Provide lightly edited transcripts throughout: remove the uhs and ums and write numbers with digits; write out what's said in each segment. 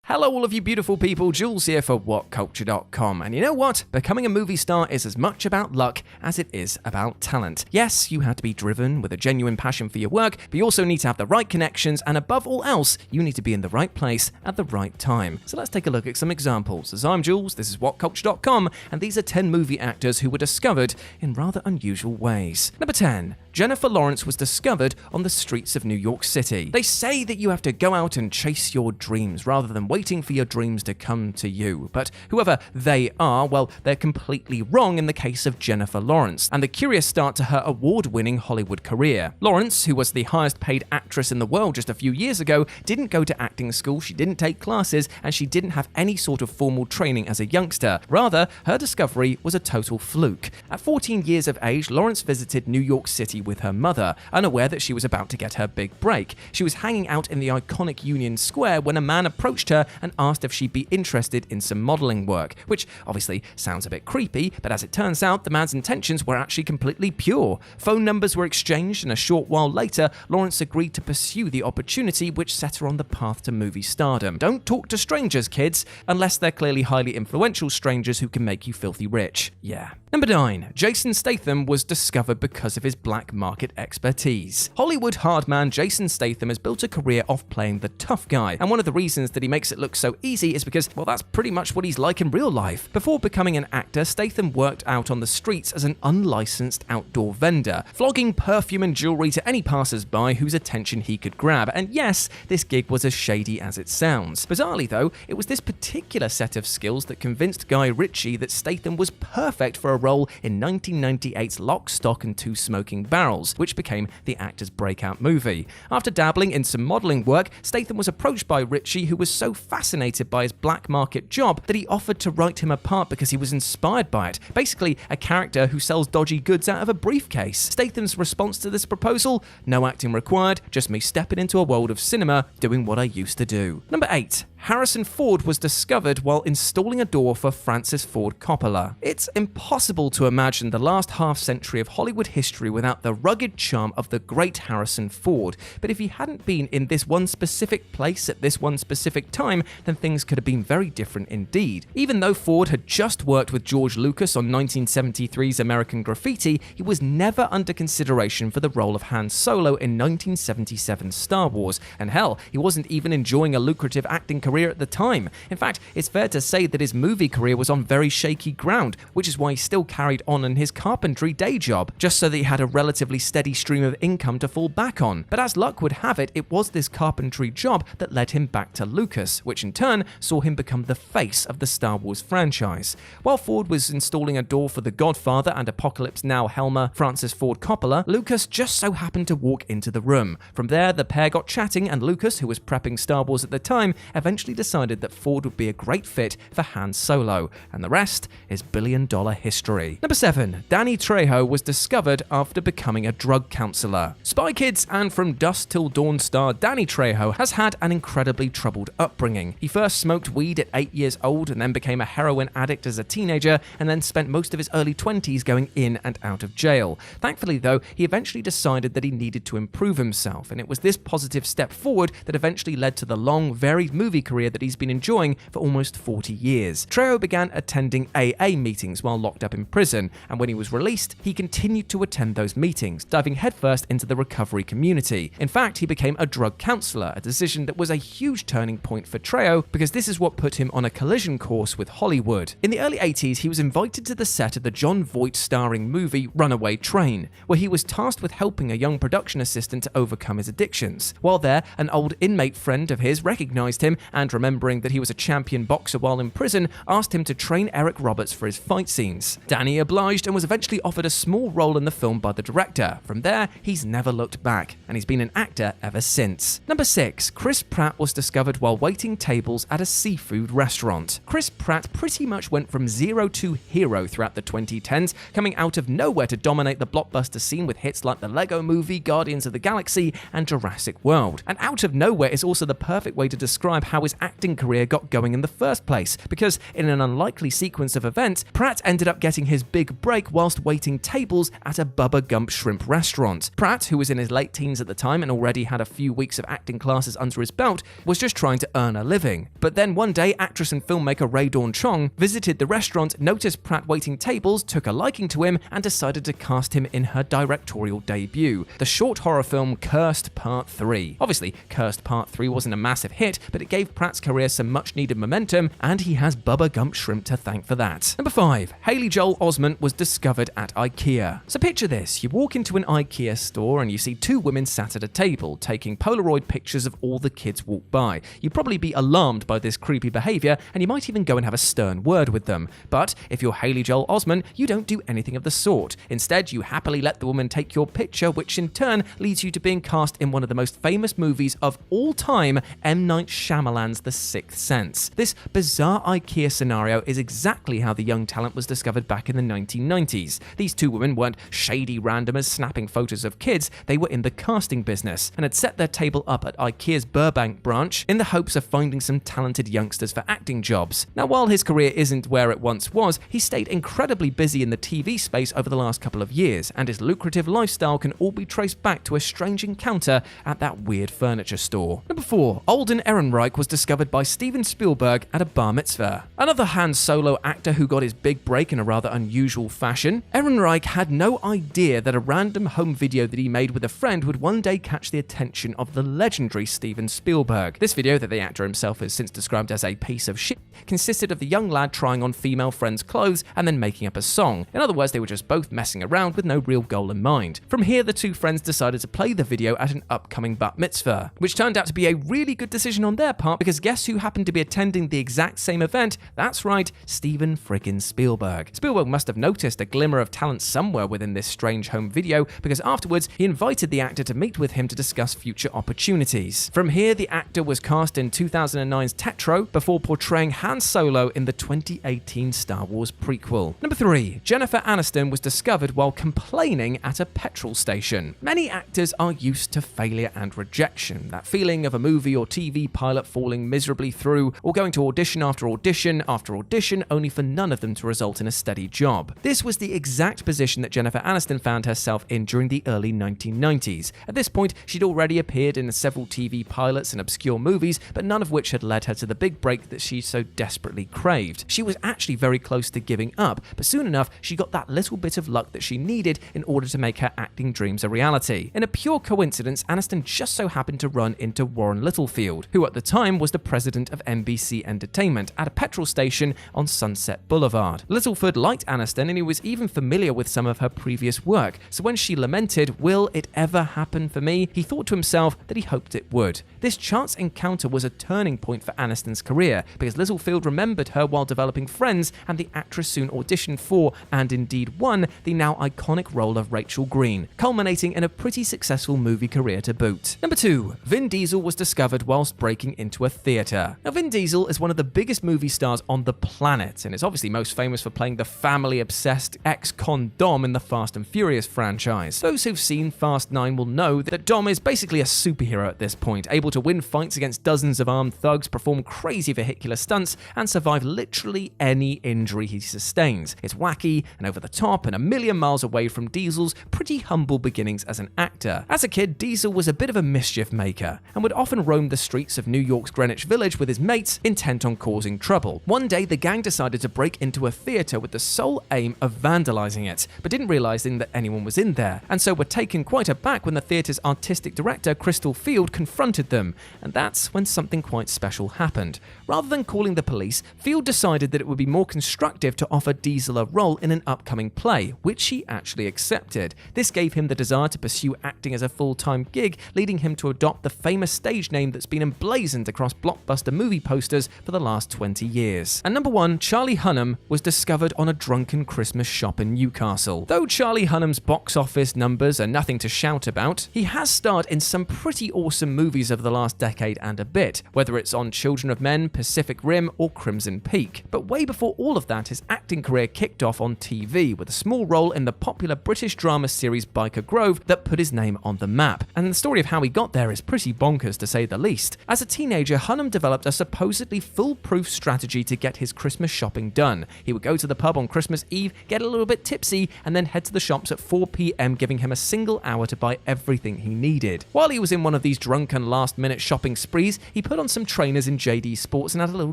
Hello all of you beautiful people, Jules here for Whatculture.com, and you know what? Becoming a movie star is as much about luck as it is about talent. Yes, you have to be driven with a genuine passion for your work, but you also need to have the right connections, and above all else, you need to be in the right place at the right time. So let's take a look at some examples. As I'm Jules, this is Whatculture.com, and these are 10 movie actors who were discovered in rather unusual ways. Number 10. Jennifer Lawrence was discovered on the streets of New York City. They say that you have to go out and chase your dreams rather than waiting for your dreams to come to you. But whoever they are, well, they're completely wrong in the case of Jennifer Lawrence, and the curious start to her award-winning Hollywood career. Lawrence, who was the highest paid actress in the world just a few years ago, didn't go to acting school, she didn't take classes, and she didn't have any sort of formal training as a youngster. Rather, her discovery was a total fluke. At 14 years of age, Lawrence visited New York City with her mother, unaware that she was about to get her big break. She was hanging out in the iconic Union Square when a man approached her and asked if she'd be interested in some modeling work, which obviously sounds a bit creepy, but as it turns out, the man's intentions were actually completely pure. Phone numbers were exchanged, and a short while later, Lawrence agreed to pursue the opportunity which set her on the path to movie stardom. Don't talk to strangers, kids, unless they're clearly highly influential strangers who can make you filthy rich. Yeah. Number 9. Jason Statham was discovered because of his black market expertise. Hollywood hardman Jason Statham has built a career off playing the tough guy, and one of the reasons that he makes it look so easy is because, well, that's pretty much what he's like in real life. Before becoming an actor, Statham worked out on the streets as an unlicensed outdoor vendor, flogging perfume and jewelry to any passers-by whose attention he could grab, and yes, this gig was as shady as it sounds. Bizarrely though, it was this particular set of skills that convinced Guy Ritchie that Statham was perfect for a role in 1998's Lock, Stock and Two Smoking Barrels, which became the actor's breakout movie. After dabbling in some modeling work, Statham was approached by Ritchie, who was so fascinated by his black market job that he offered to write him a part because he was inspired by it. Basically, a character who sells dodgy goods out of a briefcase. Statham's response to this proposal? No acting required, just me stepping into a world of cinema, doing what I used to do. Number 8. Harrison Ford was discovered while installing a door for Francis Ford Coppola. It's impossible to imagine the last half-century of Hollywood history without the rugged charm of the great Harrison Ford, but if he hadn't been in this one specific place at this one specific time, then things could have been very different indeed. Even though Ford had just worked with George Lucas on 1973's American Graffiti, he was never under consideration for the role of Han Solo in 1977's Star Wars, and hell, he wasn't even enjoying a lucrative acting career at the time. In fact, it's fair to say that his movie career was on very shaky ground, which is why he still carried on in his carpentry day job, just so that he had a relatively steady stream of income to fall back on. But as luck would have it, it was this carpentry job that led him back to Lucas, which in turn saw him become the face of the Star Wars franchise. While Ford was installing a door for The Godfather and Apocalypse Now helmer Francis Ford Coppola, Lucas just so happened to walk into the room. From there, the pair got chatting, and Lucas, who was prepping Star Wars at the time, eventually decided that Ford would be a great fit for Han Solo, and the rest is billion-dollar history. Number 7. Danny Trejo was discovered after becoming a drug counselor. Spy Kids and From Dusk Till Dawn star Danny Trejo has had an incredibly troubled upbringing. He first smoked weed at 8 years old and then became a heroin addict as a teenager, and then spent most of his early 20s going in and out of jail. Thankfully though, he eventually decided that he needed to improve himself, and it was this positive step forward that eventually led to the long, varied movie career that he's been enjoying for almost 40 years. Trejo began attending AA meetings while locked up in prison, and when he was released, he continued to attend those meetings, diving headfirst into the recovery community. In fact, he became a drug counselor, a decision that was a huge turning point for Trejo because this is what put him on a collision course with Hollywood. In the early 80s, he was invited to the set of the Jon Voight starring movie Runaway Train, where he was tasked with helping a young production assistant to overcome his addictions. While there, an old inmate friend of his recognized him and, remembering that he was a champion boxer while in prison, asked him to train Eric Roberts for his fight scenes. Danny obliged and was eventually offered a small role in the film by the director. From there, he's never looked back, and he's been an actor ever since. Number 6. Chris Pratt was discovered while waiting tables at a seafood restaurant. Chris Pratt pretty much went from zero to hero throughout the 2010s, coming out of nowhere to dominate the blockbuster scene with hits like the Lego Movie, Guardians of the Galaxy, and Jurassic World. And out of nowhere is also the perfect way to describe how his acting career got going in the first place, because in an unlikely sequence of events, Pratt ended up getting getting his big break whilst waiting tables at a Bubba Gump shrimp restaurant. Pratt, who was in his late teens at the time and already had a few weeks of acting classes under his belt, was just trying to earn a living. But then one day, actress and filmmaker Rae Dawn Chong visited the restaurant, noticed Pratt waiting tables, took a liking to him, and decided to cast him in her directorial debut, the short horror film Cursed Part 3. Obviously, Cursed Part 3 wasn't a massive hit, but it gave Pratt's career some much-needed momentum, and he has Bubba Gump shrimp to thank for that. Number 5. Haley Joel Osment was discovered at IKEA. So picture this, you walk into an IKEA store and you see two women sat at a table, taking Polaroid pictures of all the kids walk by. You'd probably be alarmed by this creepy behaviour, and you might even go and have a stern word with them. But if you're Haley Joel Osment, you don't do anything of the sort. Instead, you happily let the woman take your picture, which in turn leads you to being cast in one of the most famous movies of all time, M. Night Shyamalan's The Sixth Sense. This bizarre IKEA scenario is exactly how the young talent was discovered back in the 1990s. These two women weren't shady randomers snapping photos of kids, they were in the casting business and had set their table up at IKEA's Burbank branch in the hopes of finding some talented youngsters for acting jobs. Now, while his career isn't where it once was, he stayed incredibly busy in the TV space over the last couple of years, and his lucrative lifestyle can all be traced back to a strange encounter at that weird furniture store. Number 4. Alden Ehrenreich was discovered by Steven Spielberg at a bar mitzvah. Another Han Solo actor who got his big break in a rather unusual fashion. Ehrenreich had no idea that a random home video that he made with a friend would one day catch the attention of the legendary Steven Spielberg. This video, that the actor himself has since described as a piece of shit, consisted of the young lad trying on female friends' clothes and then making up a song. In other words, they were just both messing around with no real goal in mind. From here, the two friends decided to play the video at an upcoming bat mitzvah, which turned out to be a really good decision on their part, because guess who happened to be attending the exact same event? That's right, Steven friggin' Spielberg. Spielberg must have noticed a glimmer of talent somewhere within this strange home video, because afterwards he invited the actor to meet with him to discuss future opportunities. From here, the actor was cast in 2009's Tetro before portraying Han Solo in the 2018 Star Wars prequel. Number 3. Jennifer Aniston was discovered while complaining at a petrol station. Many actors are used to failure and rejection, that feeling of a movie or TV pilot falling miserably through, or going to audition after audition after audition, only for none of them to result in a steady job. This was the exact position that Jennifer Aniston found herself in during the early 1990s. At this point, she'd already appeared in several TV pilots and obscure movies, but none of which had led her to the big break that she so desperately craved. She was actually very close to giving up, but soon enough, she got that little bit of luck that she needed in order to make her acting dreams a reality. In a pure coincidence, Aniston just so happened to run into Warren Littlefield, who at the time was the president of NBC Entertainment, at a petrol station on Sunset Boulevard. Littlefield liked Aniston, and he was even familiar with some of her previous work, so when she lamented, "Will it ever happen for me?" he thought to himself that he hoped it would. This chance encounter was a turning point for Aniston's career, because Littlefield remembered her while developing Friends, and the actress soon auditioned for, and indeed won, the now iconic role of Rachel Green, culminating in a pretty successful movie career to boot. Number 2. Vin Diesel was discovered whilst breaking into a theatre. Now, Vin Diesel is one of the biggest movie stars on the planet, and is obviously most famous for playing the family-obsessed ex-con Dom in the Fast and Furious franchise. Those who've seen Fast 9 will know that Dom is basically a superhero at this point, able to win fights against dozens of armed thugs, perform crazy vehicular stunts, and survive literally any injury he sustains. It's wacky and over the top, and a million miles away from Diesel's pretty humble beginnings as an actor. As a kid, Diesel was a bit of a mischief maker, and would often roam the streets of New York's Greenwich Village with his mates, intent on causing trouble. One day, the gang decided to break into a theatre with the sole aim of vandalizing it, but didn't realizing that anyone was in there, and so were taken quite aback when the theatre's artistic director, Crystal Field, confronted them, and that's when something quite special happened. Rather than calling the police, Field decided that it would be more constructive to offer Diesel a role in an upcoming play, which he actually accepted. This gave him the desire to pursue acting as a full-time gig, leading him to adopt the famous stage name that's been emblazoned across blockbuster movie posters for the last 20 years. And number 1, Charlie Hunnam was discovered on a drunken Christmas shop in Newcastle. Though Charlie Hunnam's box office numbers are nothing to shout about, he has starred in some pretty awesome movies over the last decade and a bit, whether it's on Children of Men, Pacific Rim, or Crimson Peak. But way before all of that, his acting career kicked off on TV with a small role in the popular British drama series Biker Grove that put his name on the map. And the story of how he got there is pretty bonkers, to say the least. As a teenager, Hunnam developed a supposedly foolproof strategy to get his Christmas shopping done. He would go to the pub on Christmas Eve, get a little bit tipsy, and then head to the shops at 4 p.m, giving him a single hour to buy everything he needed. While he was in one of these drunken last-minute shopping sprees, he put on some trainers in JD Sports and had a little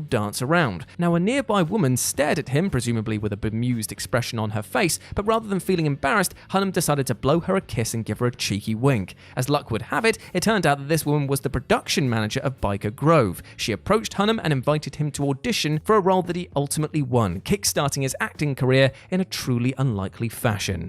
dance around. Now, a nearby woman stared at him, presumably with a bemused expression on her face, but rather than feeling embarrassed, Hunnam decided to blow her a kiss and give her a cheeky wink. As luck would have it, it turned out that this woman was the production manager of Biker Grove. She approached Hunnam and invited him to audition for a role that he ultimately won, kickstarting his acting career in a truly unlikely fashion.